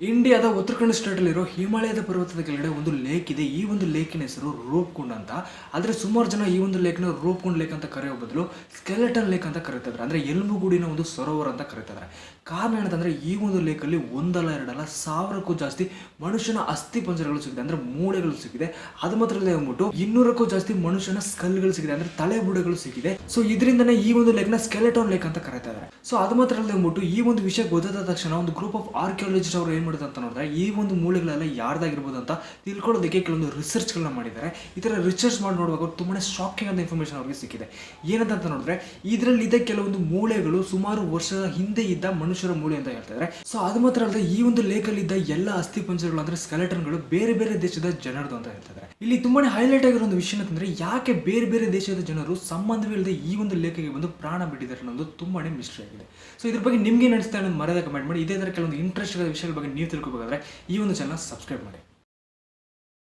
ಇಂಡಿಯಾದ ಉತ್ತರಾಖಂಡ ಸ್ಟೇಟಲ್ಲಿರೋ ಹಿಮಾಲಯದ ಪರ್ವತದ ಕೆಳಗಡೆ ಒಂದು ಲೇಕ್ ಇದೆ. ಈ ಒಂದು ಲೇಕಿನ ಹೆಸರು ರೂಪ್ಕುಂಡ್ ಅಂತ. ಆದರೆ ಸುಮಾರು ಜನ ಈ ಒಂದು ಲೇಕ್ನ ರೂಪ್ಕುಂಡ್ ಲೇಕ್ ಅಂತ ಕರೆಯೋ ಬದಲು ಸ್ಕೆಲೆಟನ್ ಲೇಕ್ ಅಂತ ಕರೀತಾರೆ. ಅಂದರೆ ಎಲುಬುಗೂಡಿನ ಒಂದು ಸರೋವರ ಅಂತ ಕರೀತಾರೆ. ಕಾರಣ ಏನಂತಂದರೆ ಈ ಒಂದು ಲೇಕಲ್ಲಿ ಒಂದಲ್ಲ ಎರಡಲ್ಲ 1000ಕ್ಕೂ ಜಾಸ್ತಿ ಮನುಷ್ಯನ ಅಸ್ಥಿ ಪಂಜರಗಳು ಸಿಗಿದೆ, ಅಂದರೆ ಮೂಳೆಗಳು ಸಿಕ್ಕಿದೆ. ಅದು ಮಾತ್ರ ಅಲ್ಲದೆ ಅಂದ್ಬಿಟ್ಟು 200ಕ್ಕೂ ಜಾಸ್ತಿ ಮನುಷ್ಯನ ಸ್ಕಲ್ಗಳು ಸಿಗಿದೆ, ಅಂದರೆ ತಲೆ ಬುಡಗಳು ಸಿಕ್ಕಿದೆ. ಸೊ ಇದರಿಂದನೇ ಈ ಒಂದು ಲೇಕ್ನ ಸ್ಕೆಲೆಟನ್ ಲೇಕ್ ಅಂತ ಕರೀತಾ ಇದ್ದಾರೆ. ಸೊ ಅದು ಮಾತ್ರ ಅಲ್ಲದೆ ಅಂದ್ಬಿಟ್ಟು ಈ ಒಂದು ವಿಷಯ ಗೊತ್ತಾದ ತಕ್ಷಣ ಒಂದು ಗ್ರೂಪ್ ಆಫ್ ಆರ್ಕಿಯಾಲಜಿಸ್ಟ್ ಅವರು ಏನು ಮಾಡಿದ್ರು ಅಂತ ನೋಡಿದ್ರೆ ಈ ಒಂದು ಮೂಳೆಗಳೆಲ್ಲ ಯಾರ್ದಾಗಿರ್ಬೋದು ಅಂತ ತಿಳ್ಕೊಳ್ಳೋದಕ್ಕೆ ಕೆಲವೊಂದು ರಿಸರ್ಚ್ಗಳನ್ನ ಮಾಡಿದ್ದಾರೆ. ಈ ಥರ ರಿಸರ್ಚ್ ಮಾಡಿ ನೋಡುವಾಗ ತುಂಬಾ ಶಾಕಿಂಗ್ ಅಂತ ಇನ್ಫಾರ್ಮೇಷನ್ ಅವ್ರಿಗೆ ಸಿಕ್ಕಿದೆ. ಏನಂತ ನೋಡಿದ್ರೆ ಇದರಲ್ಲಿದ್ದ ಕೆಲವೊಂದು ಮೂಳೆಗಳು ಸುಮಾರು ವರ್ಷದ ಹಿಂದೆ ಇದ್ದ ಮನುಷ್ಯರ ಮೂಳೆ ಅಂತ ಹೇಳ್ತಾರೆ. ಸೊ ಅದು ಮಾತ್ರ ಅಲ್ಲದೆ ಈ ಒಂದು ಲೇಕಲ್ಲಿ ಇದ್ದ ಎಲ್ಲ ಅಸ್ಥಿ ಪಂಜರಗಳು ಅಂದ್ರೆ ಸ್ಕೆಲೆಟನ್ಗಳು ಬೇರೆ ಬೇರೆ ದೇಶದ ಜನರದು ಅಂತ ಹೇಳ್ತಾರೆ. ಇಲ್ಲಿ ತುಂಬಾನೇ ಹೈಲೈಟ್ ಆಗಿರೋ ಒಂದು ವಿಷಯ ಅಂತಂದ್ರೆ ಯಾಕೆ ಬೇರೆ ಬೇರೆ ದೇಶದ ಜನರು ಸಂಬಂಧವಿಲ್ಲದೆ ಈ ಒಂದು ಲೇಖಗೆ ಬಂದು ಪ್ರಾಣ ಬಿಟ್ಟಿದ್ದಾರೆ ಅನ್ನೋದು ತುಂಬಾನೇ ಮಿಸ್ಟ್ರಿ ಆಗಿದೆ. ಸೊ ಇದ್ರ ಬಗ್ಗೆ ನಿಮ್ಗೆ ಅನಿಸ್ತಾ ಅನ್ನೋದು ಮರ್ಯಾದೆ ಕಮೆಂಟ್ ಮಾಡಿ. ಇದೇ ತರ ಕೆಲವೊಂದು ಇಂಟ್ರೆಸ್ಟ್ ವಿಷಯಗಳ ಬಗ್ಗೆ ನೀವು ತಿಳ್ಕೊಬೇಕಾದ್ರೆ ಈ ಒಂದು ಚಾನಲ್ ಸಬ್ಸ್ಕ್ರೈಬ್ ಮಾಡಿ.